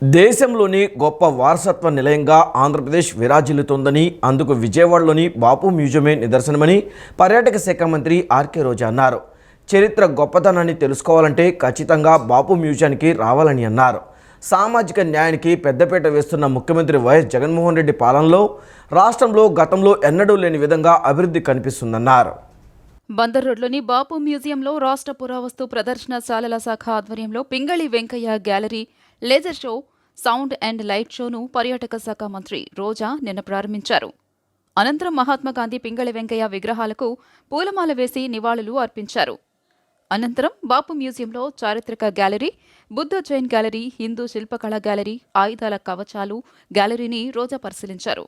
దేశంలోని గొప్ప వారసత్వ నిలయంగా ఆంధ్రప్రదేశ్ విరాజిల్లుతోందని, అందుకు విజయవాడలోని బాపు మ్యూజియమే నిదర్శనమని పర్యాటక శాఖ మంత్రి ఆర్కే రోజా అన్నారు. చరిత్ర గొప్పతనాన్ని తెలుసుకోవాలంటే ఖచ్చితంగా బాపు మ్యూజియానికి రావాలని అన్నారు. సామాజిక న్యాయానికి పెద్దపీట వేస్తున్న ముఖ్యమంత్రి వైఎస్ జగన్మోహన్ రెడ్డి పాలనలో రాష్ట్రంలో గతంలో ఎన్నడూ లేని విధంగా అభివృద్ధి కనిపిస్తుందన్నారు. బందర్ రోడ్లోని బాపు మ్యూజియంలో రాష్ట్ర పురావస్తు ప్రదర్శనశాలల శాఖ ఆధ్వర్యంలో Pingali Venkayya gallery, laser show, sound and light షోను పర్యాటక శాఖ మంత్రి రోజా నిన్న ప్రారంభించారు. అనంతరం మహాత్మాగాంధీ, పింగళి వెంకయ్య విగ్రహాలకు పూలమాల వేసి నివాళులు అర్పించారు. అనంతరం బాపు మ్యూజియంలో చారిత్రక గ్యాలరీ, బుద్ధ జైన్ గ్యాలరీ, హిందూ శిల్పకళ గ్యాలరీ, ఆయుధాల కవచాలు గ్యాలరీని రోజా పరిశీలించారు.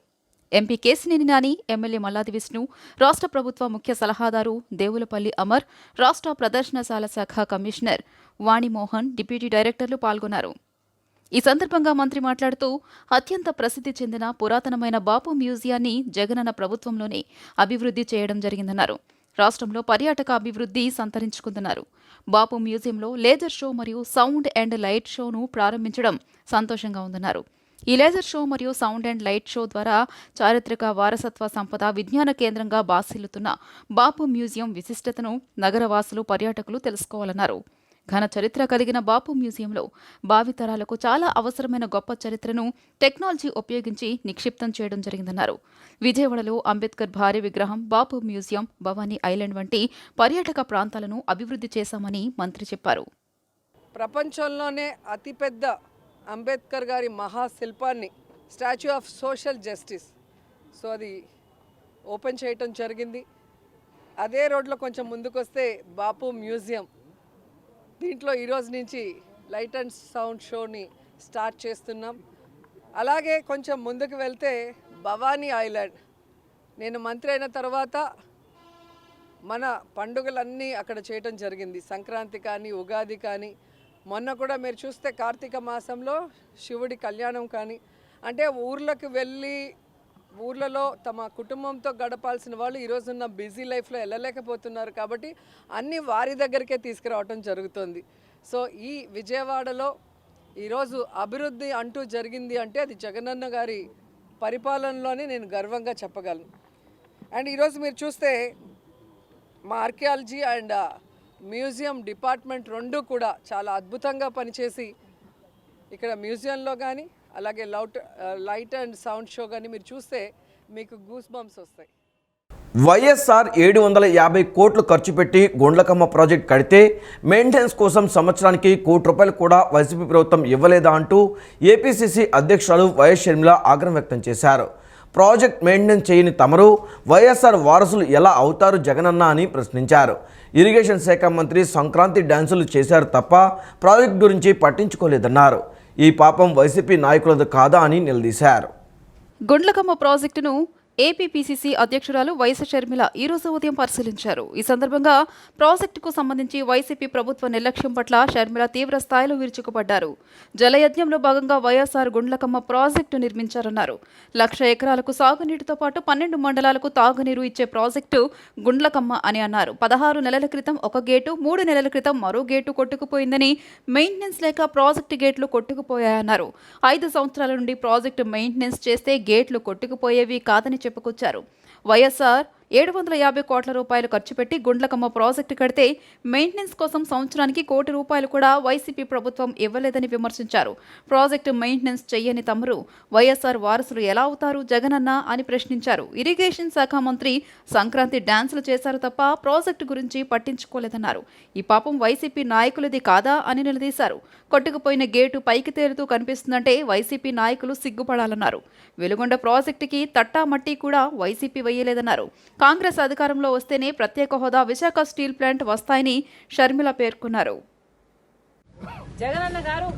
ఎంపీ కేశినేని నాని, ఎమ్మెల్యే మల్లాది విష్ణు, రాష్ట్ర ప్రభుత్వ ముఖ్య సలహాదారు దేవులపల్లి అమర్, రాష్ట్ర ప్రదర్శనశాల శాఖ కమిషనర్ వాణిమోహన్, డిప్యూటీ డైరెక్టర్లు పాల్గొన్నారు. ఈ సందర్భంగా మంత్రి మాట్లాడుతూ, అత్యంత ప్రసిద్ధి చెందిన పురాతనమైన బాపు మ్యూజియాన్ని జగనన్న ప్రభుత్వంలోనే అభివృద్ధి చేయడం జరిగిందన్నారు. రాష్ట్రంలో పర్యాటక అభివృద్ధి సంతరించుకుందన్నారు. బాపు మ్యూజియంలో లేజర్ షో మరియు సౌండ్ అండ్ లైట్ షోను ప్రారంభించడం సంతోషంగా ఉందన్నారు. ఈ లేజర్ షో మరియు సౌండ్ అండ్ లైట్ షో ద్వారా చారిత్రక వారసత్వ సంపద విజ్ఞాన కేంద్రంగా బాసిల్లుతున్న బాపు మ్యూజియం విశిష్టతను నగరవాసులు, పర్యాటకులు తెలుసుకోవాలన్నారు. ఘన చరిత్ర కలిగిన బాపు మ్యూజియంలో భావితరాలకు చాలా అవసరమైన గొప్ప చరిత్రను టెక్నాలజీ ఉపయోగించి నిక్షిప్తం చేయడం జరిగిందన్నారు. విజయవాడలో అంబేద్కర్ భారీ విగ్రహం, బాపు మ్యూజియం, భవానీ ఐలాండ్ వంటి పర్యాటక ప్రాంతాలను అభివృద్ధి చేశామని మంత్రి చెప్పారు. ప్రపంచంలోనే అతిపెద్ద అంబేద్కర్ గారి మహాశిల్పాన్ని, statue of social justice, so అది ఓపెన్ చేయటం జరిగింది. అదే రోడ్లో కొంచెం ముందుకొస్తే బాపు మ్యూజియం, దీంట్లో ఈరోజు నుంచి లైట్ అండ్ సౌండ్ షోని స్టార్ట్ చేస్తున్నాం. అలాగే కొంచెం ముందుకు వెళ్తే భవానీ ఐలాండ్, నేను మంత్రి అయిన తర్వాత మన పండుగలన్నీ అక్కడ చేయటం జరిగింది. సంక్రాంతి కానీ, ఉగాది కానీ, మొన్న కూడా మీరు చూస్తే కార్తీక మాసంలో శివుడి కళ్యాణం కానీ, అంటే ఊర్లకు వెళ్ళి ఊర్లలో తమ కుటుంబంతో గడపాల్సిన వాళ్ళు ఈరోజున్న బిజీ లైఫ్లో వెళ్ళలేకపోతున్నారు. కాబట్టి అన్నీ వారి దగ్గరికే తీసుకురావటం జరుగుతుంది. సో ఈ విజయవాడలో ఈరోజు అభివృద్ధి అంటూ జరిగింది అంటే అది జగనన్న గారి పరిపాలనలోనే నేను గర్వంగా చెప్పగలను. అండ్ ఈరోజు మీరు చూస్తే మా ఆర్కియాలజీ అండ్ మ్యూజియం డిపార్ట్మెంట్ రెండు కూడా చాలా అద్భుతంగా పనిచేసి ఇక్కడ మ్యూజియంలో కానీ, అలాగే లైట్ అండ్ సౌండ్ షో కానీ మీరు చూస్తే మీకు గూస్ బంప్స్ వస్తాయి. వైఎస్ఆర్ 750 కోట్లు ఖర్చు పెట్టి గుండ్లకమ్మ ప్రాజెక్ట్ కడితే మెయింటెనెన్స్ కోసం సంవత్సరానికి ₹1 కూడా వైసీపీ ప్రభుత్వం ఇవ్వలేదా అంటూ ఏపీసీసీ అధ్యక్షురాలు వైఎస్ షర్మిల ఆగ్రహం వ్యక్తం చేశారు. ప్రాజెక్ట్ మెయింటెనెన్స్ చేయని తమరు వైఎస్ఆర్ వారసులు ఎలా అవుతారు జగనన్న అని ప్రశ్నించారు. ఇరిగేషన్ శాఖ మంత్రి సంక్రాంతి డ్యాన్సులు చేశారు తప్ప ప్రాజెక్ట్ గురించి పట్టించుకోలేదన్నారు. ఈ పాపం వైసీపీ నాయకులది కాదా అని నిలదీశారు. గుండ్లకమ్మ ప్రాజెక్టును ఏపీపీసీసీ అధ్యక్షురాలు వైఎస్ షర్మిల ఈ రోజు ఉదయం పరిశీలించారు. ఈ సందర్భంగా ప్రాజెక్టుకు సంబంధించి వైసీపీ ప్రభుత్వ నిర్లక్ష్యం పట్ల షర్మిల తీవ్ర స్థాయిలో విరుచుకుపడ్డారు. జలయజ్ఞంలో భాగంగా వైఎస్ఆర్ గుండ్లకమ్మ ప్రాజెక్టు నిర్మించారన్నారు. 1,00,000 ఎకరాలకు సాగునీటితో పాటు 12 మండలాలకు తాగునీరు ఇచ్చే ప్రాజెక్టు గుండ్లకమ్మ అని అన్నారు. 16 నెలల క్రితం ఒక గేటు, 3 నెలల క్రితం మరో గేటు కొట్టుకుపోయిందని, మెయింటెనెన్స్ లేక ప్రాజెక్టు గేట్లు కొట్టుకుపోయాయన్నారు. 5 సంవత్సరాల నుండి ప్రాజెక్టు మెయింటెనెన్స్ చేస్తే గేట్లు కొట్టుకుపోయేవి కాదని చెప్పుకొచ్చారు. వైఎస్ఆర్ 750 కోట్ల రూపాయలు ఖర్చు పెట్టి గుండ్లకమ్మ ప్రాజెక్టు కడితే మెయింటెనెన్స్ కోసం సంవత్సరానికి ₹1 కూడా వైసీపీ ప్రభుత్వం ఇవ్వలేదని విమర్శించారు. ప్రాజెక్టు మెయింటెనెన్స్ చెయ్యని తమరు వైఎస్ఆర్ వారసులు ఎలా అవుతారు జగనన్న అని ప్రశ్నించారు. ఇరిగేషన్ శాఖ మంత్రి సంక్రాంతి డ్యాన్సులు చేశారు తప్ప ప్రాజెక్టు గురించి పట్టించుకోలేదన్నారు. ఈ పాపం వైసీపీ నాయకులది కాదా అని నిలదీశారు. కొట్టుకుపోయిన గేటు పైకి తేలుతూ కనిపిస్తుందంటే వైసీపీ నాయకులు సిగ్గుపడాలన్నారు. వెలుగొండ ప్రాజెక్టుకి తట్టా మట్టి కూడా వైసీపీ వేయలేదన్నారు. కాంగ్రెస్ అధికారంలో వస్తేనే ప్రత్యేక హోదా, విశాఖ స్టీల్ ప్లాంట్ వస్తాయని షర్మిల పేర్కొన్నారు. జగనన్న గారు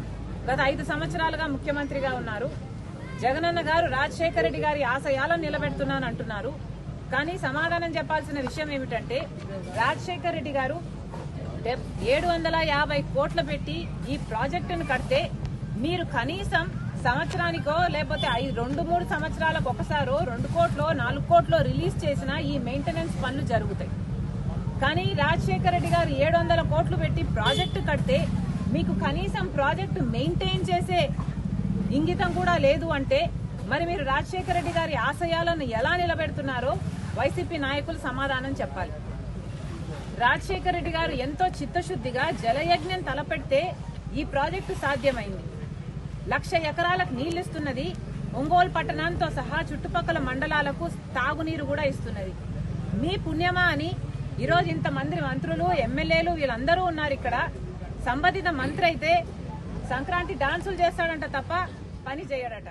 గత 5 సంవత్సరాలుగా ముఖ్యమంత్రిగా ఉన్నారు. జగనన్న గారు రాజశేఖర రెడ్డి గారి ఆశయాలను నిలబెడుతున్నాను అంటున్నారు. కానీ సమాధానం చెప్పాల్సిన విషయం ఏమిటంటే, రాజశేఖర రెడ్డి గారు 750 కోట్లు పెట్టి ఈ ప్రాజెక్టును కడితే మీరు కనీసం సంవత్సరానికో లేకపోతే 2-3 సంవత్సరాలకు ఒకసారో 2 కోట్లో 4 కోట్లో రిలీజ్ చేసినా ఈ మెయింటెనెన్స్ పనులు జరుగుతాయి. కానీ రాజశేఖర రెడ్డి గారు 700 కోట్లు పెట్టి ప్రాజెక్టు కడితే మీకు కనీసం ప్రాజెక్టు మెయింటైన్ చేసే ఇంగితం కూడా లేదు అంటే మరి మీరు రాజశేఖర రెడ్డి గారి ఆశయాలను ఎలా నిలబెడుతున్నారో వైసీపీ నాయకులు సమాధానం చెప్పాలి. రాజశేఖర రెడ్డి గారు ఎంతో చిత్తశుద్ధిగా జలయజ్ఞం తలపెడితే ఈ ప్రాజెక్టు సాధ్యమైంది. 1,00,000 ఎకరాలకు నీళ్లిస్తున్నది. ఒంగోలు పట్టణంతో సహా చుట్టుపక్కల మండలాలకు తాగునీరు కూడా ఇస్తున్నది. మీ పుణ్యమా అని ఈరోజు ఇంతమంది మంత్రులు, ఎమ్మెల్యేలు వీళ్ళందరూ ఉన్నారు ఇక్కడ. సంబంధిత మంత్రి అయితే సంక్రాంతి డాన్సులు చేస్తాడంట తప్ప పని చేయడట.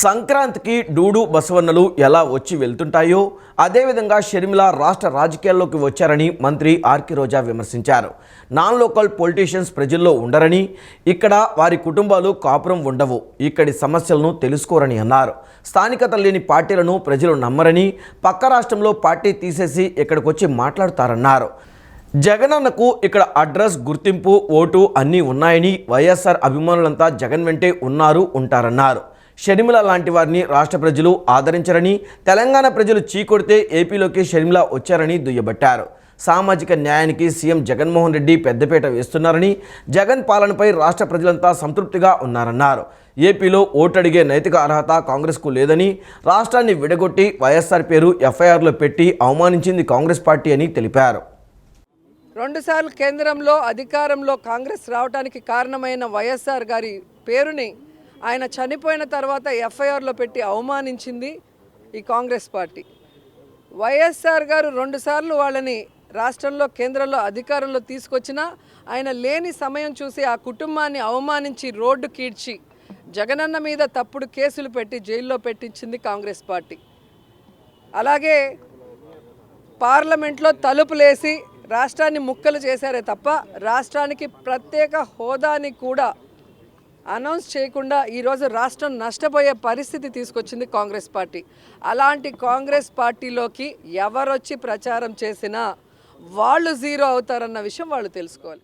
సంక్రాంతికి డూడు బసవన్నలు ఎలా వచ్చి వెళ్తుంటాయో అదేవిధంగా షర్మిల రాష్ట్ర రాజకీయాల్లోకి వచ్చారని మంత్రి ఆర్కే రోజా విమర్శించారు. నాన్ లోకల్ పొలిటీషియన్స్ ప్రజల్లో ఉండరని, ఇక్కడ వారి కుటుంబాలు కాపురం ఉండవు, ఇక్కడి సమస్యలను తెలుసుకోరని అన్నారు. స్థానికత లేని పార్టీలను ప్రజలు నమ్మరని, పక్క రాష్ట్రంలో పార్టీ తీసేసి ఇక్కడికి వచ్చి మాట్లాడతారన్నారు. జగనన్నకు ఇక్కడ అడ్రస్, గుర్తింపు, ఓటు అన్నీ ఉన్నాయని, వైఎస్ఆర్ అభిమానులంతా జగన్ వెంటే ఉన్నారు, ఉంటారన్నారు. షర్మిల లాంటి వారిని రాష్ట్ర ప్రజలు ఆదరించరని, తెలంగాణ ప్రజలు చీకొడితే ఏపీలోకి షర్మిల వచ్చారని దుయ్యబట్టారు. సామాజిక న్యాయానికి సీఎం జగన్మోహన్ రెడ్డి పెద్దపీట వేస్తున్నారని, జగన్ పాలనపై రాష్ట్ర ప్రజలంతా సంతృప్తిగా ఉన్నారన్నారు. ఏపీలో ఓటు అడిగే నైతిక అర్హత కాంగ్రెస్కు లేదని, రాష్ట్రాన్ని విడగొట్టి వైఎస్ఆర్ పేరు ఎఫ్ఐఆర్లో పెట్టి అవమానించింది కాంగ్రెస్ పార్టీ అని తెలిపారు. 2 సార్లు కేంద్రంలో అధికారంలో కాంగ్రెస్ రావడానికి కారణమైన వైఎస్ఆర్ గారి పేరుని ఆయన చనిపోయిన తర్వాత ఎఫ్ఐఆర్లో పెట్టి అవమానించింది ఈ కాంగ్రెస్ పార్టీ. వైఎస్ఆర్ గారు 2 సార్లు వాళ్ళని రాష్ట్రంలో, కేంద్రంలో అధికారంలో తీసుకొచ్చినా ఆయన లేని సమయం చూసి ఆ కుటుంబాన్ని అవమానించి రోడ్డు కీడ్చి జగనన్న మీద తప్పుడు కేసులు పెట్టి జైల్లో పెట్టించింది కాంగ్రెస్ పార్టీ. అలాగే పార్లమెంట్లో తలుపులేసి రాష్ట్రాన్ని ముక్కలు చేశారే తప్ప రాష్ట్రానికి ప్రత్యేక హోదాని కూడా అనౌన్స్ చేయకుండా ఈరోజు రాష్ట్రం నష్టపోయే పరిస్థితి తీసుకొచ్చింది కాంగ్రెస్ పార్టీ. అలాంటి కాంగ్రెస్ పార్టీలోకి ఎవరొచ్చి ప్రచారం చేసినా వాళ్ళు జీరో అవుతారన్న విషయం వాళ్ళు తెలుసుకోవాలి.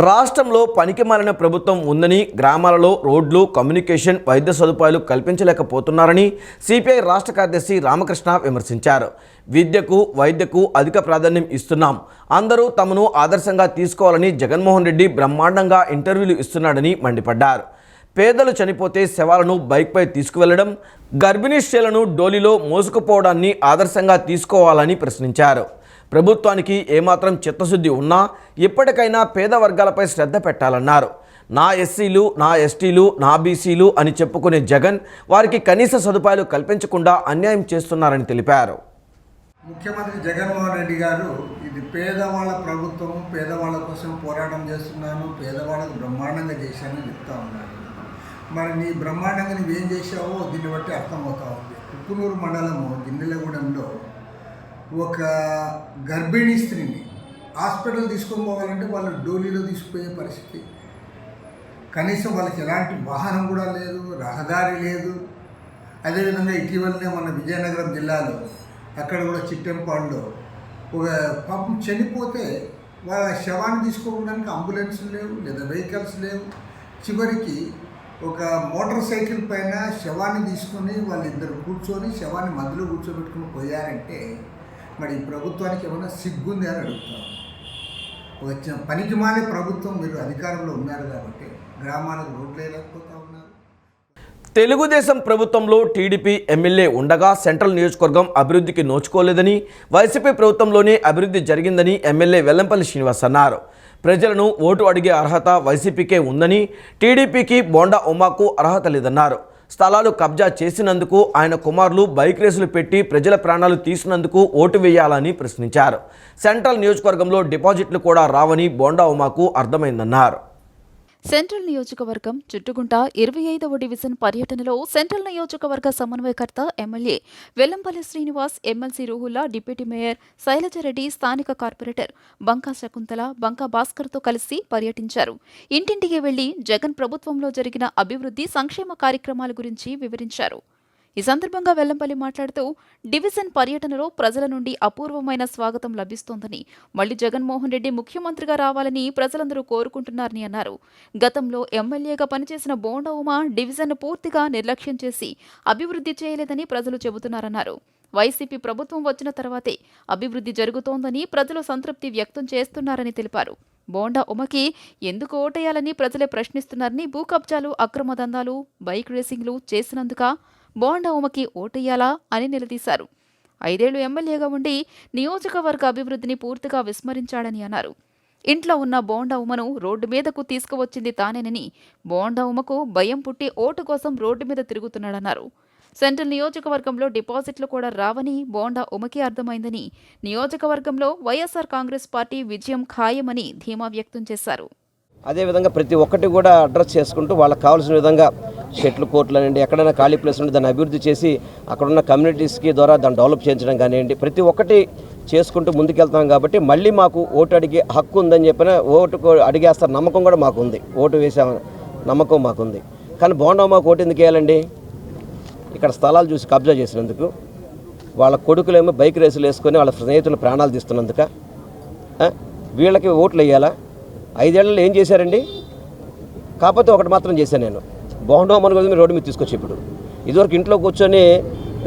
రాష్ట్రంలో పనికిమాలిన ప్రభుత్వం ఉందని, గ్రామాలలో రోడ్లు, కమ్యూనికేషన్, వైద్య సదుపాయాలు కల్పించలేకపోతున్నారని సిపిఐ రాష్ట్ర కార్యదర్శి రామకృష్ణ విమర్శించారు. విద్యకు, వైద్యకు అధిక ప్రాధాన్యం ఇస్తున్నాం, అందరూ తమను ఆదర్శంగా తీసుకోవాలని జగన్మోహన్ రెడ్డి బ్రహ్మాండంగా ఇంటర్వ్యూలు ఇస్తున్నాడని మండిపడ్డారు. పేదలు చనిపోతే శవాలను బైక్పై తీసుకువెళ్లడం, గర్భిణీ స్త్రీలను డోలీలో మోసుకుపోవడాన్ని ఆదర్శంగా తీసుకోవాలని ప్రశ్నించారు. ప్రభుత్వానికి ఏమాత్రం చిత్తశుద్ధి ఉన్నా ఇప్పటికైనా పేద వర్గాలపై శ్రద్ధ పెట్టాలన్నారు. నా ఎస్సీలు, నా ఎస్టీలు, నా బీసీలు అని చెప్పుకునే జగన్ వారికి కనీస సదుపాయాలు కల్పించకుండా అన్యాయం చేస్తున్నారని తెలిపారు. ముఖ్యమంత్రి జగన్మోహన్ రెడ్డి గారు ఇది పేదవాళ్ళ ప్రభుత్వము, పేదవాళ్ళ కోసం పోరాటం చేస్తున్నాను, పేదవాళ్ళకు బ్రహ్మాండంగా చేశానని చెప్తా ఉన్నాను. మరి నీ బ్రహ్మాండంగా నువ్వేం చేశావో దీన్ని బట్టి అర్థమవుతా ఉంది. కుక్కునూరు మండలము గిన్నెలగూడెంలో ఒక గర్భిణీ స్త్రీని హాస్పిటల్ తీసుకొని పోవాలంటే వాళ్ళు డోలీలో తీసుకుపోయే పరిస్థితి. కనీసం వాళ్ళకి ఎలాంటి వాహనం కూడా లేదు, రహదారి లేదు. అదేవిధంగా ఇటీవలనే మన విజయనగరం జిల్లాలో అక్కడ కూడా చిట్టెంపాడులో ఒక పాపం చనిపోతే వాళ్ళ శవాన్ని తీసుకోవడానికి అంబులెన్స్లు లేవు, లేదా వెహికల్స్ లేవు. చివరికి ఒక మోటార్ సైకిల్ పైన శవాన్ని తీసుకొని వాళ్ళిద్దరు కూర్చొని శవాన్ని మధ్యలో కూర్చోబెట్టుకుని పోయారంటే మరి ఈ ప్రభుత్వానికి ఏమైనా సిగ్గుంది అని అడుగుతాం. వచ్చిన పనికి మానే ప్రభుత్వం, మీరు అధికారంలో ఉన్నారు కాబట్టి గ్రామాలకు రోడ్లు వేయలేకపోతా ఉన్నారు. తెలుగుదేశం ప్రభుత్వంలో టీడీపీ ఎమ్మెల్యే ఉండగా సెంట్రల్ నియోజకవర్గం అభివృద్ధికి నోచుకోలేదని, వైసీపీ ప్రభుత్వంలోనే అభివృద్ధి జరిగిందని ఎమ్మెల్యే వెల్లంపల్లి శ్రీనివాస్ అన్నారు. ప్రజలను ఓటు అడిగే అర్హత వైసీపీకే ఉందని, టీడీపీకి బోండా ఉమాకు అర్హత లేదన్నారు. స్థలాలు కబ్జా చేసినందుకు ఆయన కుమారులు బైక్ రేసులు పెట్టి ప్రజల ప్రాణాలు తీసినందుకు ఓటు వేయాలని ప్రశ్నించారు. సెంట్రల్ నియోజకవర్గంలో డిపాజిట్లు కూడా రావని బోండా ఉమాకు అర్థమైందన్నారు. సెంట్రల్ నియోజకవర్గం చుట్టుగుంట 25వ డివిజన్ పర్యటనలో సెంట్రల్ నియోజకవర్గ సమన్వయకర్త MLA Vellampalli Srinivas, MLC Ruhulla, deputy mayor Shailaja Reddy, స్థానిక కార్పొరేటర్ బంకా శకుంతల, బంకా భాస్కర్తో కలిసి పర్యటించారు. ఇంటింటికి వెళ్లి జగన్ ప్రభుత్వంలో జరిగిన అభివృద్ధి, సంక్షేమ కార్యక్రమాల గురించి వివరించారు. ఈ సందర్భంగా వెల్లంపల్లి మాట్లాడుతూ డివిజన్ పర్యటనలో ప్రజల నుండి అపూర్వమైన స్వాగతం లభిస్తోందని, మళ్లీ జగన్మోహన్ రెడ్డి ముఖ్యమంత్రిగా రావాలని ప్రజలందరూ కోరుకుంటున్నారని అన్నారు. గతంలో ఎమ్మెల్యేగా పనిచేసిన బోండా ఉమా డివిజన్ను పూర్తిగా నిర్లక్ష్యం చేసి అభివృద్ధి చేయలేదని ప్రజలు చెబుతున్నారన్నారు. వైసీపీ ప్రభుత్వం వచ్చిన తర్వాతే అభివృద్ధి జరుగుతోందని ప్రజలు సంతృప్తి వ్యక్తం చేస్తున్నారని తెలిపారు. బోండా ఉమకి ఎందుకు ఓటేయాలని ప్రజలే ప్రశ్నిస్తున్నారని, భూ కబ్జాలు, అక్రమ దందాలు, బైక్ రేసింగ్లు చేసినందుక బోండా ఉమకి ఓటేయాలా అని నిలదీశారు. 5 ఏళ్లు ఎమ్మెల్యేగా ఉండి నియోజకవర్గ అభివృద్ధిని పూర్తిగా విస్మరించాడని అన్నారు. ఇంట్లో ఉన్న బోండా ఉమను రోడ్డు మీదకు తీసుకువచ్చింది తానేనని, బోండా ఉమకు భయం పుట్టి ఓటు కోసం రోడ్డు మీద తిరుగుతున్నాడన్నారు. సెంట్రల్ నియోజకవర్గంలో డిపాజిట్లు కూడా రావని బోండా ఉమకి అర్థమైందని, నియోజకవర్గంలో వైఎస్ఆర్ కాంగ్రెస్ పార్టీ విజయం ఖాయమని ధీమా వ్యక్తం చేశారు. అదేవిధంగా ప్రతి ఒక్కటి కూడా అడ్రస్ చేసుకుంటూ వాళ్ళకి కావాల్సిన విధంగా షెట్లు కోర్టులు అనండి, ఎక్కడైనా ఖాళీ ప్లేస్ ఉంటే దాన్ని అభివృద్ధి చేసి అక్కడున్న కమ్యూనిటీస్కి ద్వారా దాన్ని డెవలప్ చేయించడం కానివ్వండి, ప్రతి ఒక్కటి చేసుకుంటూ ముందుకెళ్తాం. కాబట్టి మళ్ళీ మాకు ఓటు అడిగే హక్కు ఉందని చెప్పిన ఓటు అడిగేస్తారు నమ్మకం కూడా మాకు ఉంది. ఓటు వేసే నమ్మకం మాకుంది. కానీ బోండా మాకు ఓటు ఎందుకు వేయాలండి? ఇక్కడ స్థలాలు చూసి కబ్జా చేసినందుకు, వాళ్ళ కొడుకులేమో బైక్ రేసులు వేసుకొని వాళ్ళ స్నేహితులు ప్రాణాలు తీస్తున్నందుక వీళ్ళకి ఓట్లు వేయాలా? 5 ఏళ్లలో ఏం చేశారండి? కాకపోతే ఒకటి మాత్రం చేశాను నేను, బోండా మన కోసం రోడ్డు మీద తీసుకొచ్చి ఇప్పుడు ఇదివరకు ఇంట్లో కూర్చొని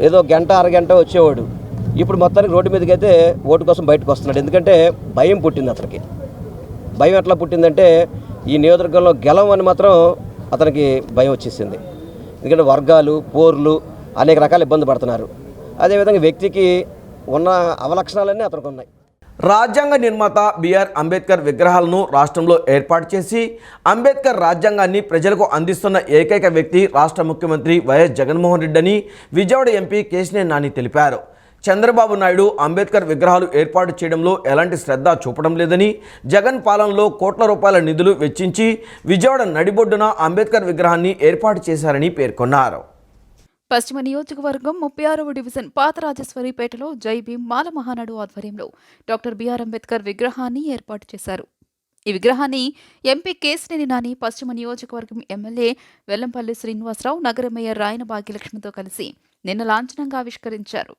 ఏదో గంట అరగంట వచ్చేవాడు, ఇప్పుడు మొత్తానికి రోడ్డు మీదకి అయితే ఓటు కోసం బయటకు వస్తున్నాడు. ఎందుకంటే భయం పుట్టింది అతనికి. భయం ఎట్లా పుట్టిందంటే ఈ నియోజకవర్గంలో గెలవని మాత్రం అతనికి భయం వచ్చేసింది. ఎందుకంటే వర్గాలు, పోర్లు, అనేక రకాల ఇబ్బంది పడుతున్నారు. అదేవిధంగా వ్యక్తికి ఉన్న అవలక్షణాలన్నీ అతనికి ఉన్నాయి. రాజ్యాంగ నిర్మాత బిఆర్ అంబేద్కర్ విగ్రహాలను రాష్ట్రంలో ఏర్పాటు చేసి అంబేద్కర్ రాజ్యాంగాన్ని ప్రజలకు అందిస్తున్న ఏకైక వ్యక్తి రాష్ట్ర ముఖ్యమంత్రి వైఎస్ జగన్మోహన్ రెడ్డి అని విజయవాడ ఎంపీ కేశినేని నాని తెలిపారు. చంద్రబాబు నాయుడు అంబేద్కర్ విగ్రహాలు ఏర్పాటు చేయడంలో ఎలాంటి శ్రద్ధ చూపడం లేదని, జగన్ పాలనలో కోట్ల రూపాయల నిధులు వెచ్చించి విజయవాడ నడిబొడ్డున అంబేద్కర్ విగ్రహాన్ని ఏర్పాటు చేశారని పేర్కొన్నారు. పశ్చిమ నియోజకవర్గం 36వ డివిజన్ పాతరాజేశ్వరిపేటలో జై భీమ్ మాల మహానాడు ఆధ్వర్యంలో డాక్టర్ బిఆర్ అంబేద్కర్ విగ్రహాన్ని ఏర్పాటు చేశారు. ఈ విగ్రహాన్ని ఎంపీ కేశినేని నాని, పశ్చిమ నియోజకవర్గం ఎమ్మెల్యే వెల్లంపల్లి శ్రీనివాసరావు, నగర మేయర్ రాయన భాగ్యలక్ష్మితో కలిసి నిన్న లాంఛనంగా ఆవిష్కరించారు.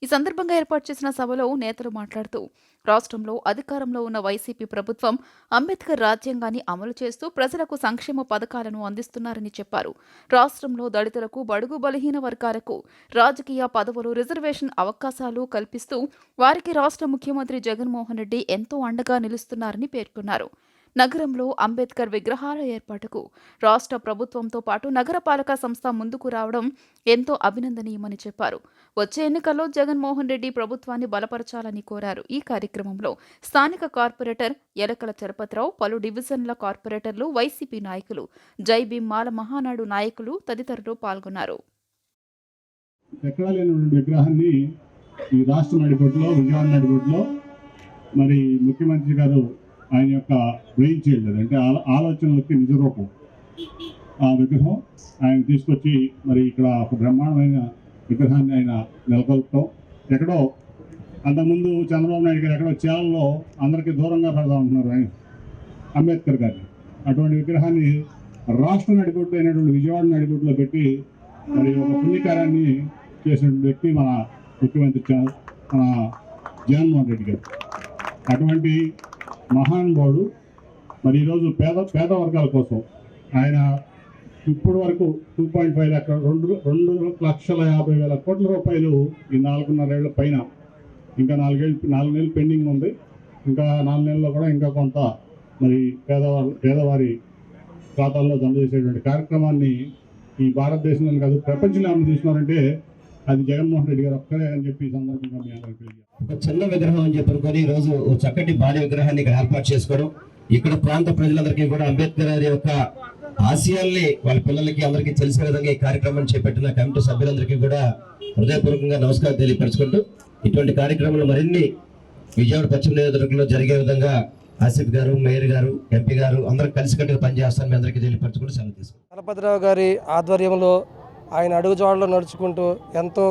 ఈ సందర్భంగా ఏర్పాటు చేసిన సభలో నేతలు మాట్లాడుతూ, రాష్ట్రంలో అధికారంలో ఉన్న వైసీపీ ప్రభుత్వం అంబేద్కర్ రాజ్యాంగాన్ని అమలు చేస్తూ ప్రజలకు సంక్షేమ పథకాలను అందిస్తున్నారని చెప్పారు. రాష్ట్రంలో దళితులకు, బడుగు బలహీన వర్గాలకు రాజకీయ పదవులు, రిజర్వేషన్ అవకాశాలు కల్పిస్తూ వారికి రాష్ట్ర ముఖ్యమంత్రి జగన్మోహన్ రెడ్డి ఎంతో అండగా నిలుస్తున్నారని పేర్కొన్నారు. నగరంలో అంబేద్కర్ విగ్రహాల ఏర్పాటుకు రాష్ట్ర ప్రభుత్వంతో పాటు నగరపాలక సంస్థ ముందుకు రావడం ఎంతో అభినందనీయమని చెప్పారు. వచ్చే ఎన్నికల్లో జగన్మోహన్ రెడ్డి ప్రభుత్వాన్ని బలపరచాలని కోరారు. ఈ కార్యక్రమంలో స్థానిక కార్పొరేటర్ ఎలకల చలపతిరావు, పలు డివిజన్ల కార్పొరేటర్లు, వైసీపీ నాయకులు, జై భీమ్ మాల మహానాడు నాయకులు తదితరులు పాల్గొన్నారు. విగ్రహాన్ని ఈ రాష్ట్ర నడిబొడ్డులో, విజయవాడ నడిబొడ్డులో మరి ముఖ్యమంత్రి గారు ఆయన యొక్క బ్రెయిన్ చైల్డ్, అంటే ఆలోచనలకి నిజరూపం ఆ విగ్రహం ఆయన తీసుకొచ్చి మరి ఇక్కడ ఒక బ్రహ్మాండమైన విగ్రహాన్ని ఆయన నెలకొల్పడం. ఎక్కడో అంతకుముందు చంద్రబాబు నాయుడు గారు ఎక్కడో చేలలో అందరికీ దూరంగా పెడతా ఉంటున్నారు ఆయన అంబేద్కర్ గారిని. అటువంటి విగ్రహాన్ని రాష్ట్ర నడిబొడ్డు అయినటువంటి విజయవాడ నడిబొడ్డులో పెట్టి మరి ఒక పుణ్యకార్యాన్ని చేసినటువంటి వ్యక్తి మన ముఖ్యమంత్రి మన జగన్మోహన్ రెడ్డి గారు. అటువంటి మహానుభావుడు మరి ఈరోజు పేద వర్గాల కోసం ఆయన ఇప్పటి వరకు 2.5 లక్షల 2,50,000 కోట్ల రూపాయలు ఈ 4.5 ఏళ్ల పైన, ఇంకా 4 నెలలు పెండింగ్ ఉంది. ఇంకా 4 నెలల్లో కూడా ఇంకా కొంత మరి పేదవారి ఖాతాల్లో జమ చేసేటువంటి కార్యక్రమాన్ని ఈ భారతదేశంలో కాదు ప్రపంచంలో ఏమైనా తీసుకున్నారంటే అది జగన్మోహన్ రెడ్డి గారు ఒక్కరే అని చెప్పి ఈ సందర్భంగా మీ అందరికీ తెలియజేస్తాను. ఒక చిన్న విగ్రహం అని చెప్పనుకొని ఈరోజు చక్కటి బాల్య విగ్రహాన్ని ఇక్కడ ఏర్పాటు చేసుకోవడం, ఇక్కడ ప్రాంత ప్రజలందరికీ కూడా అంబేద్కర్ గారి యొక్క ఆశయాల్ని వాళ్ళ పిల్లలకి అందరికీ తెలిసే విధంగా ఈ కార్యక్రమాన్ని చేపట్టిన కమిటీ సభ్యులందరికీ కూడా హృదయపూర్వకంగా నమస్కారం తెలియపరచుకుంటూ, ఇటువంటి కార్యక్రమాలు మరిన్ని విజయవాడ పశ్చిమ నియోజకవర్గంలో జరిగే విధంగా ఆసిఫ్ గారు, మేయర్ గారు, ఎంపీ గారు అందరూ కలిసికట్టుగా పనిచేస్తారని మీ అందరికీ తెలియపరచుకుంటూ సెలవు తీసుకుంటాం. చలపతిరావు గారి ఆధ్వర్యంలో ఆయన అడుగుజాడలో నడుచుకుంటూ ఎంతో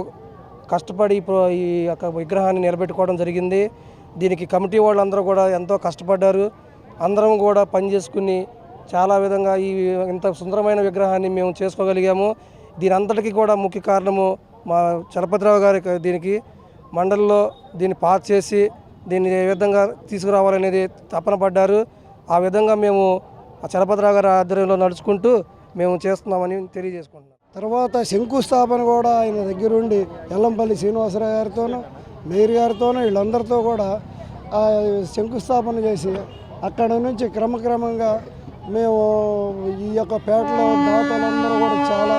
కష్టపడి ఈ యొక్క విగ్రహాన్ని నిలబెట్టుకోవడం జరిగింది. దీనికి కమిటీ వాళ్ళందరూ కూడా ఎంతో కష్టపడ్డారు. అందరం కూడా పనిచేసుకుని చాలా విధంగా ఈ ఇంత సుందరమైన విగ్రహాన్ని మేము చేసుకోగలిగాము. దీని అంతటికీ కూడా ముఖ్య కారణము మా చలపతిరావు గారి దీనికి మండలిలో దీన్ని పాస్ చేసి దీన్ని ఏ విధంగా తీసుకురావాలనేది తపన పడ్డారు. ఆ విధంగా మేము ఆ చలపతిరావు గారి ఆధ్వర్యంలో నడుచుకుంటూ మేము చేస్తున్నామని తెలియజేసుకుంటున్నాం. తర్వాత శంకుస్థాపన కూడా ఆయన దగ్గరుండి వెల్లంపల్లి శ్రీనివాసరావు గారితోనూ, మేయర్ గారితోనూ వీళ్ళందరితో కూడా శంకుస్థాపన చేసి అక్కడ నుంచి క్రమక్రమంగా మేము ఈ యొక్క పేటలో దాతలందరూ కూడా చాలా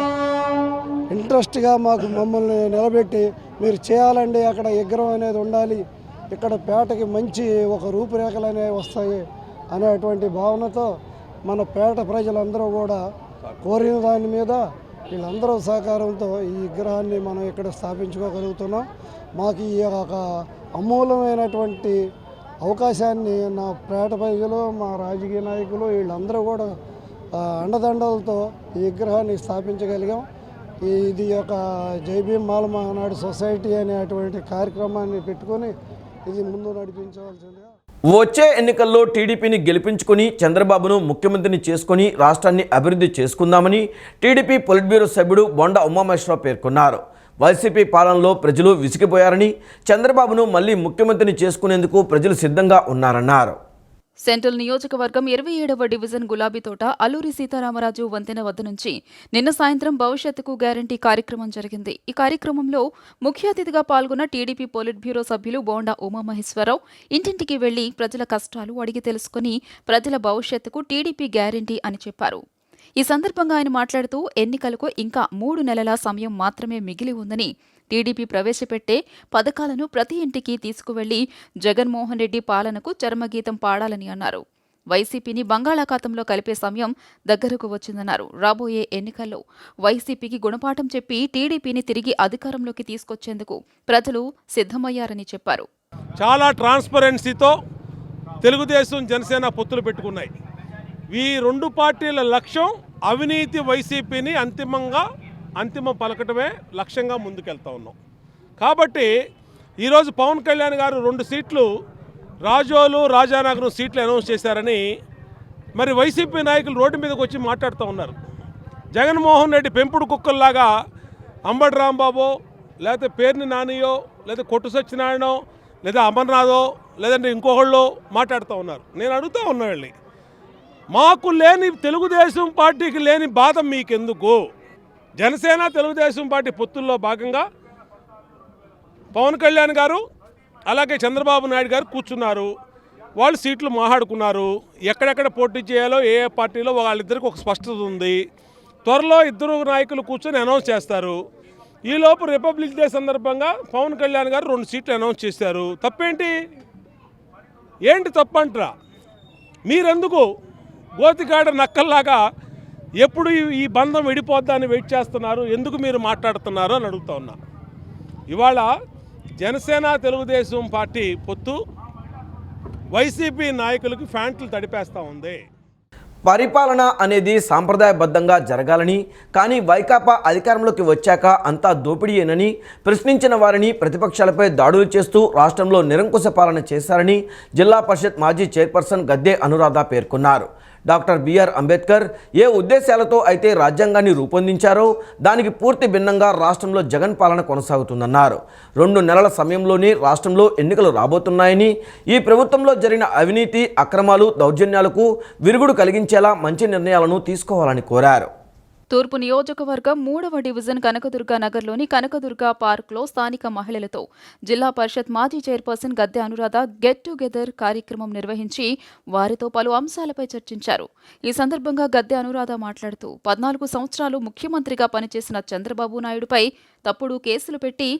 ఇంట్రెస్ట్గా మమ్మల్ని నిలబెట్టి మీరు చేయాలండి, అక్కడ విగ్రహం అనేది ఉండాలి, ఇక్కడ పేటకి మంచి ఒక రూపురేఖలు అనేవి వస్తాయి అనేటువంటి భావనతో మన పేట ప్రజలందరూ కూడా కోరిన దాని మీద వీళ్ళందరూ సహకారంతో ఈ విగ్రహాన్ని మనం ఇక్కడ స్థాపించుకోగలుగుతున్నాం. మాకు ఈ ఒక అమూల్యమైనటువంటి అవకాశాన్ని నా పేట ప్రజలు, మా రాజకీయ నాయకులు వీళ్ళందరూ కూడా అండదండలతో ఈ విగ్రహాన్ని స్థాపించగలిగాం. ఇది ఒక జైభీం మాల మహానాడు సొసైటీ అనేటువంటి కార్యక్రమాన్ని పెట్టుకొని ఇది ముందు నడిపించవలసిందిగా. వచ్చే ఎన్నికల్లో టీడీపీని గెలిపించుకుని చంద్రబాబును ముఖ్యమంత్రిని చేసుకుని రాష్ట్రాన్ని అభివృద్ధి చేసుకుందామని టీడీపీ పొలిట్ బ్యూరో సభ్యుడు బొండ ఉమామహేశ్వరరావు పేర్కొన్నారు. వైసీపీ పాలనలో ప్రజలు విసిగిపోయారని, చంద్రబాబును మళ్లీ ముఖ్యమంత్రిని చేసుకునేందుకు ప్రజలు సిద్ధంగా ఉన్నారన్నారు. సెంట్రల్ నియోజకవర్గం 27వ డివిజన్ గులాబీతోట అల్లూరి సీతారామరాజు వంతెన వద్ద నుంచి నిన్న సాయంత్రం భవిష్యత్తుకు గ్యారంటీ కార్యక్రమం జరిగింది. ఈ కార్యక్రమంలో ముఖ్య అతిథిగా పాల్గొన్న టీడీపీ పొలిట్ బ్యూరో సభ్యులు బోండా ఉమామహేశ్వరరావు ఇంటింటికి వెళ్లి ప్రజల కష్టాలు అడిగి తెలుసుకుని ప్రజల భవిష్యత్తుకు టీడీపీ గ్యారంటీ అని చెప్పారు. ఈ సందర్భంగా ఆయన మాట్లాడుతూ ఎన్నికలకు ఇంకా 3 నెలల సమయం మాత్రమే మిగిలి ఉందని, టీడీపీ ప్రవేశపెట్టే పథకాలను ప్రతి ఇంటికి తీసుకువెళ్లి జగన్మోహన్ రెడ్డి పాలనకు చరమగీతం పాడాలని అన్నారు. వైసీపీని బంగాళాఖాతంలో కలిపే సమయం దగ్గరకు వచ్చిందన్నారు. రాబోయే ఎన్నికల్లో వైసీపీకి గుణపాఠం చెప్పి టీడీపీని తిరిగి అధికారంలోకి తీసుకొచ్చేందుకు ప్రజలు సిద్ధమయ్యారని చెప్పారు. చాలా ట్రాన్స్పరెన్సీతో తెలుగుదేశం జనసేన పొత్తులు పెట్టుకున్నాయి. ఈ 2 పార్టీల లక్ష్యం అవినీతి వైసీపీని అంతిమ పలకటమే లక్ష్యంగా ముందుకెళ్తా ఉన్నాం. కాబట్టి ఈరోజు పవన్ కళ్యాణ్ గారు 2 సీట్లు రాజోలు, రాజానగరం సీట్లు అనౌన్స్ చేశారని మరి వైసీపీ నాయకులు రోడ్డు మీదకి వచ్చి మాట్లాడుతూ ఉన్నారు. జగన్మోహన్ రెడ్డి పెంపుడు కుక్కల్లాగా అంబటి రాంబాబో, లేకపోతే పేర్ని నానియో, లేదా కొట్టు సత్యనారాయణో, లేదా అమర్నాథో, లేదంటే ఇంకొకళ్ళు మాట్లాడుతూ ఉన్నారు. నేను అడుగుతూ ఉన్నా వెళ్ళి, మాకు లేని తెలుగుదేశం పార్టీకి లేని బాధ మీకెందుకు? జనసేన తెలుగుదేశం పార్టీ పొత్తుల్లో భాగంగా పవన్ కళ్యాణ్ గారు అలాగే చంద్రబాబు నాయుడు గారు కూర్చున్నారు. వాళ్ళు సీట్లు మాట్లాడుకున్నారు. ఎక్కడెక్కడ పోటీ చేయాలో ఏ పార్టీలో వాళ్ళిద్దరికి ఒక స్పష్టత ఉంది. త్వరలో 2 నాయకులు కూర్చొని అనౌన్స్ చేస్తారు. ఈలోపు రిపబ్లిక్ డే సందర్భంగా పవన్ కళ్యాణ్ గారు 2 సీట్లు అనౌన్స్ చేశారు. తప్పేంటి? ఏంటి తప్పంటారా? మీరెందుకు గోతికాడ నక్కల్లాగా ఎప్పుడు ఈ బంధం విడిపోద్దా అని వెయిట్ చేస్తున్నారు? ఎందుకు మీరు మాట్లాడుతున్నారు అని అడుగుతా ఉన్నా. ఇవాళ జనసేన తెలుగుదేశం పార్టీ పొత్తు వైసీపీ నాయకులకు ఫ్యాంట్లు తడిపేస్తూ ఉంది. పరిపాలన అనేది సాంప్రదాయబద్ధంగా జరగాలని, కానీ వైకాపా అధికారంలోకి వచ్చాక అంతా దోపిడీయేనని, ప్రశ్నించిన వారిని ప్రతిపక్షాలపై దాడులు చేస్తూ రాష్ట్రంలో నిరంకుశ పాలన చేశారని జిల్లా పరిషత్ మాజీ చైర్పర్సన్ గద్దె అనురాధ పేర్కొన్నారు. డాక్టర్ బిఆర్ అంబేద్కర్ ఏ ఉద్దేశాలతో అయితే రాజ్యాంగాన్ని రూపొందించారో దానికి పూర్తి భిన్నంగా రాష్ట్రంలో జగన్ పాలన కొనసాగుతుందన్నారు. 2 నెలల సమయంలోనే రాష్ట్రంలో ఎన్నికలు రాబోతున్నాయని, ఈ ప్రభుత్వంలో జరిగిన అవినీతి, అక్రమాలు, దౌర్జన్యాలకు విరుగుడు కలిగించేలా మంచి నిర్ణయాలను తీసుకోవాలని కోరారు. తూర్పు నియోజకవర్గం 3వ డివిజన్ కనకదుర్గ నగర్లోని కనకదుర్గ పార్క్లో స్థానిక మహిళలతో జిల్లా పరిషత్ మాజీ చైర్పర్సన్ గద్దె అనురాధ గెట్ టుగెదర్ కార్యక్రమం నిర్వహించి వారితో పలు అంశాలపై చర్చించారు. ఈ సందర్భంగా గద్దె అనురాధ మాట్లాడుతూ 14 సంవత్సరాలు ముఖ్యమంత్రిగా పనిచేసిన చంద్రబాబు నాయుడుపై తప్పుడు కేసులు పెట్టి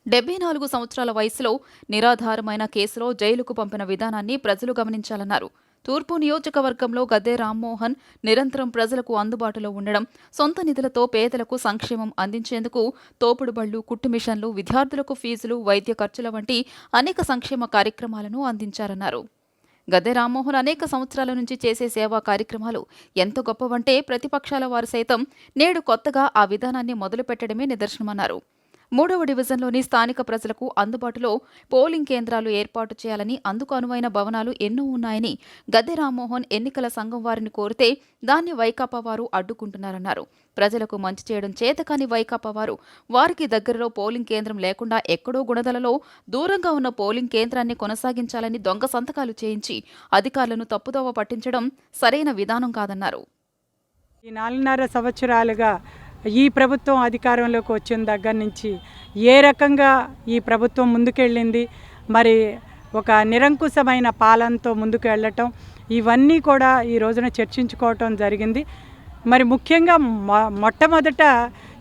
74 సంవత్సరాల వయసులో నిరాధారమైన కేసులో జైలుకు పంపిన విధానాన్ని ప్రజలు గమనించాలన్నారు. తూర్పు నియోజకవర్గంలో గద్దె రామ్మోహన్ నిరంతరం ప్రజలకు అందుబాటులో ఉండడం, సొంత నిధులతో పేదలకు సంక్షేమం అందించేందుకు తోపుడు బళ్లు, కుట్టు మిషన్లు, విద్యార్థులకు ఫీజులు, వైద్య ఖర్చుల వంటి అనేక సంక్షేమ కార్యక్రమాలను అందించారన్నారు. గద్దె రామ్మోహన్ అనేక సంవత్సరాల నుంచి చేసే సేవా కార్యక్రమాలు ఎంత గొప్పవంటే ప్రతిపక్షాల వారు సైతం నేడు కొత్తగా ఆ విధానాన్ని మొదలుపెట్టడమే నిదర్శనమన్నారు. 3వ డివిజన్లోని స్థానిక ప్రజలకు అందుబాటులో పోలింగ్ కేంద్రాలు ఏర్పాటు చేయాలని, అందుకు అనువైన భవనాలు ఎన్నో ఉన్నాయని గద్దె రామ్మోహన్ ఎన్నికల సంఘం వారిని కోరితే దాన్ని వైకాపా వారు అడ్డుకుంటున్నారన్నారు. ప్రజలకు మంచి చేయడం చేతకాని వైకాపా వారు వారికి దగ్గరలో పోలింగ్ కేంద్రం లేకుండా ఎక్కడో గుణదలలో దూరంగా ఉన్న పోలింగ్ కేంద్రాన్ని కొనసాగించాలని దొంగ సంతకాలు చేయించి అధికారులను తప్పుదోవ పట్టించడం సరైన విధానం కాదన్నారు. ఈ 4.5 సంవత్సరాలుగా ఈ ప్రభుత్వం అధికారంలోకి వచ్చిన దగ్గర నుంచి ఏ రకంగా ఈ ప్రభుత్వం ముందుకెళ్ళింది, మరి ఒక నిరంకుశమైన పాలనతో ముందుకు వెళ్ళటం, ఇవన్నీ కూడా ఈ రోజున చర్చించుకోవటం జరిగింది. మరి ముఖ్యంగా మొట్టమొదట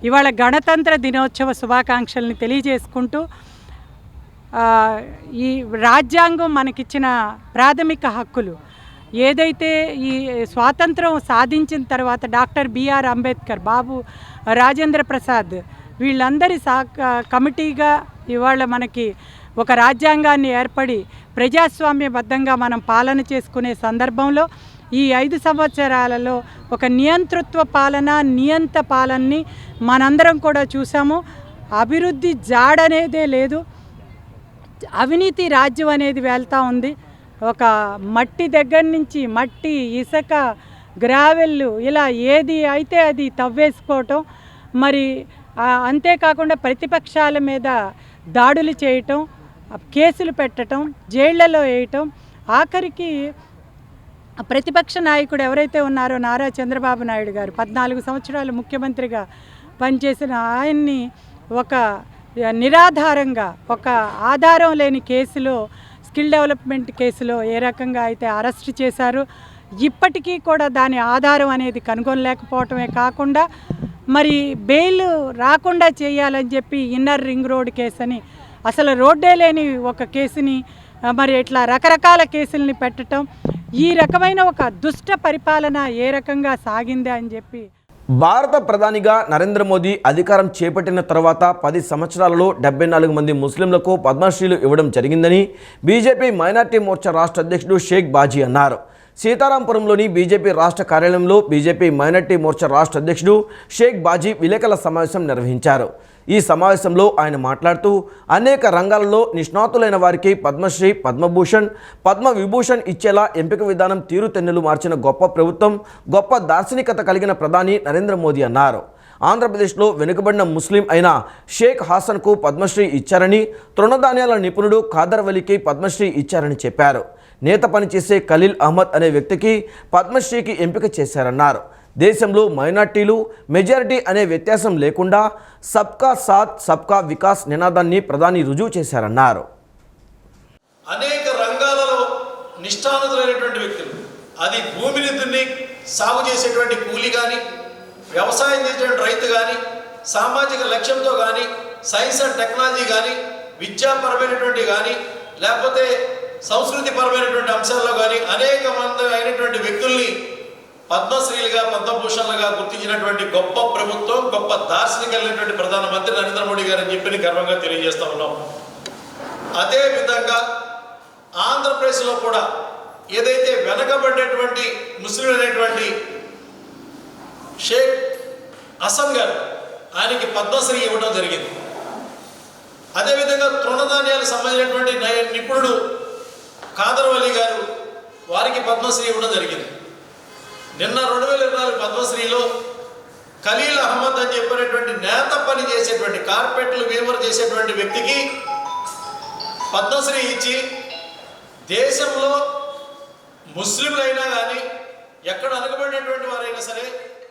ఇవాళ గణతంత్ర దినోత్సవ శుభాకాంక్షల్ని తెలియజేసుకుంటూ ఈ రాజ్యాంగం మనకిచ్చిన ప్రాథమిక హక్కులు ఏదైతే ఈ స్వాతంత్రం సాధించిన తర్వాత డాక్టర్ బిఆర్ అంబేద్కర్, బాబు రాజేంద్ర ప్రసాద్ వీళ్ళందరి కమిటీగా ఇవాళ మనకి ఒక రాజ్యాంగాన్ని ఏర్పడి ప్రజాస్వామ్యబద్ధంగా మనం పాలన చేసుకునే సందర్భంలో ఈ 5 సంవత్సరాలలో ఒక నియంతృత్వ పాలన, నియంత పాలనని మనందరం కూడా చూసాము. అభివృద్ధి జాడనేదే లేదు, అవినీతి రాజ్యం అనేది వెళ్తూ ఉంది. ఒక మట్టి దగ్గర నుంచి మట్టి, ఇసుక, గ్రావెల్లు ఇలా ఏది అయితే అది తవ్వేసుకోవటం, మరి అంతేకాకుండా ప్రతిపక్షాల మీద దాడులు చేయటం, కేసులు పెట్టడం, జైళ్లలో వేయటం, ఆఖరికి ప్రతిపక్ష నాయకుడు ఎవరైతే ఉన్నారో నారా చంద్రబాబు నాయుడు గారు 14 సంవత్సరాలు ముఖ్యమంత్రిగా పనిచేసిన ఆయన్ని ఒక నిరాధారంగా ఒక ఆధారం లేని కేసులో, స్కిల్ డెవలప్మెంట్ కేసులో ఏ రకంగా అయితే అరెస్ట్ చేశారు, ఇప్పటికీ కూడా దాని ఆధారం అనేది కనుగొనలేకపోవటమే కాకుండా మరి బెయిల్ రాకుండా చేయాలని చెప్పి ఇన్నర్ రింగ్ రోడ్ కేసు అని అసలు రోడ్డే లేని ఒక కేసుని మరి ఇట్లా రకరకాల కేసుల్ని పెట్టడం, ఈ రకమైన ఒక దుష్ట పరిపాలన ఏ రకంగా సాగిందే అని చెప్పి భారత ప్రధానిగా నరేంద్ర మోదీ అధికారం చేపట్టిన తర్వాత 10 సంవత్సరాలలో 74 మంది ముస్లింలకు పద్మశ్రీలు ఇవ్వడం జరిగిందని బీజేపీ మైనార్టీ మోర్చా రాష్ట్ర అధ్యక్షుడు షేక్ బాజీ అన్నారు. సీతారాంపురంలోని బీజేపీ రాష్ట్ర కార్యాలయంలో బీజేపీ మైనార్టీ మోర్చా రాష్ట్ర అధ్యక్షుడు షేక్ బాజీ విలేకరుల సమావేశం నిర్వహించారు. ఈ సమావేశంలో ఆయన మాట్లాడుతూ అనేక రంగాలలో నిష్ణాతులైన వారికి పద్మశ్రీ, పద్మభూషణ్, పద్మవిభూషణ్ ఇచ్చేలా ఎంపిక విధానం తీరుతెన్నులు మార్చిన గొప్ప ప్రభుత్వం, గొప్ప దార్శనికత కలిగిన ప్రధాని నరేంద్ర మోదీ అన్నారు. ఆంధ్రప్రదేశ్లో వెనుకబడిన ముస్లిం అయిన షేక్ హాసన్కు పద్మశ్రీ ఇచ్చారని, తృణధాన్యాల నిపుణుడు ఖాదర్ వలీకి పద్మశ్రీ ఇచ్చారని చెప్పారు. నేత పనిచేసే ఖలీల్ అహ్మద్ అనే వ్యక్తికి పద్మశ్రీకి ఎంపిక చేశారన్నారు. దేశంలో మైనార్టీలు మెజారిటీ అనే వ్యత్యాసం లేకుండా సబ్కా సాత్ సబ్కా వికాస్ నినాదాన్ని ప్రధాని రుజువు చేశారన్నారు. అనేక రంగాలలో నిష్ఠానుతులైనటువంటి వ్యక్తులు, అది భూమిని దున్ని సాగు చేసేటువంటి కూలి కానీ, వ్యవసాయం చేసేటువంటి రైతు కానీ, సామాజిక లక్ష్యంతో కానీ, సైన్స్ అండ్ టెక్నాలజీ కానీ, విద్యాపరమైనటువంటి కానీ, లేకపోతే సంస్కృతిపరమైనటువంటి అంశాల్లో కానీ అనేక మంది అయినటువంటి వ్యక్తుల్ని పద్మశ్రీలుగా, పద్మభూషణలుగా గుర్తించినటువంటి గొప్ప ప్రభుత్వం, గొప్ప దార్శనికమైనటువంటి ప్రధానమంత్రి నరేంద్ర మోడీ గారు అని చెప్పి గర్వంగా తెలియజేస్తా ఉన్నాం. అదేవిధంగా ఆంధ్రప్రదేశ్లో కూడా ఏదైతే వెనకబడినటువంటి ముస్లిం అనేటువంటి షేక్ హసన్ గారు, ఆయనకి పద్మశ్రీ ఇవ్వడం జరిగింది. అదేవిధంగా తృణధాన్యాలకు సంబంధించినటువంటి నిపుణుడు ఖాదర్ వలీ గారు, వారికి పద్మశ్రీ ఇవ్వడం జరిగింది. నిన్న 2024 పద్మశ్రీలో ఖలీల్ అహ్మద్ అని చెప్పినటువంటి నేత పని చేసేటువంటి, కార్పెట్లు వీవర్ చేసేటువంటి వ్యక్తికి పద్మశ్రీ ఇచ్చి దేశంలో ముస్లింలైనా కానీ ఎక్కడ అనగబడినటువంటి వారైనా సరే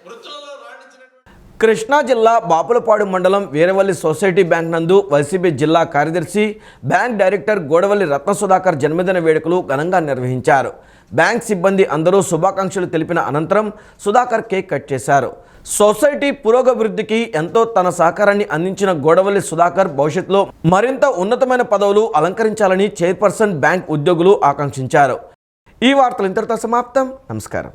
వృత్తులలో రాణించినటువంటి. కృష్ణా జిల్లా బాపులపాడు మండలం వీరవల్లి సొసైటీ బ్యాంక్ నందు వైసీపీ జిల్లా కార్యదర్శి, బ్యాంక్ డైరెక్టర్ గోడవల్లి రత్న సుధాకర్ జన్మదిన వేడుకలు ఘనంగా నిర్వహించారు. బ్యాంక్ సిబ్బంది అందరూ శుభాకాంక్షలు తెలిపిన అనంతరం సుధాకర్ కేక్ కట్ చేశారు. సొసైటీ పురోగభివృద్ధికి ఎంతో తన సహకారాన్ని అందించిన గోడవల్లి సుధాకర్ భవిష్యత్తులో మరింత ఉన్నతమైన పదవులు అలంకరించాలని చైర్పర్సన్, బ్యాంక్ ఉద్యోగులు ఆకాంక్షించారు. ఈ వార్తలు ఇంతటితో సమాప్తం. నమస్కారం.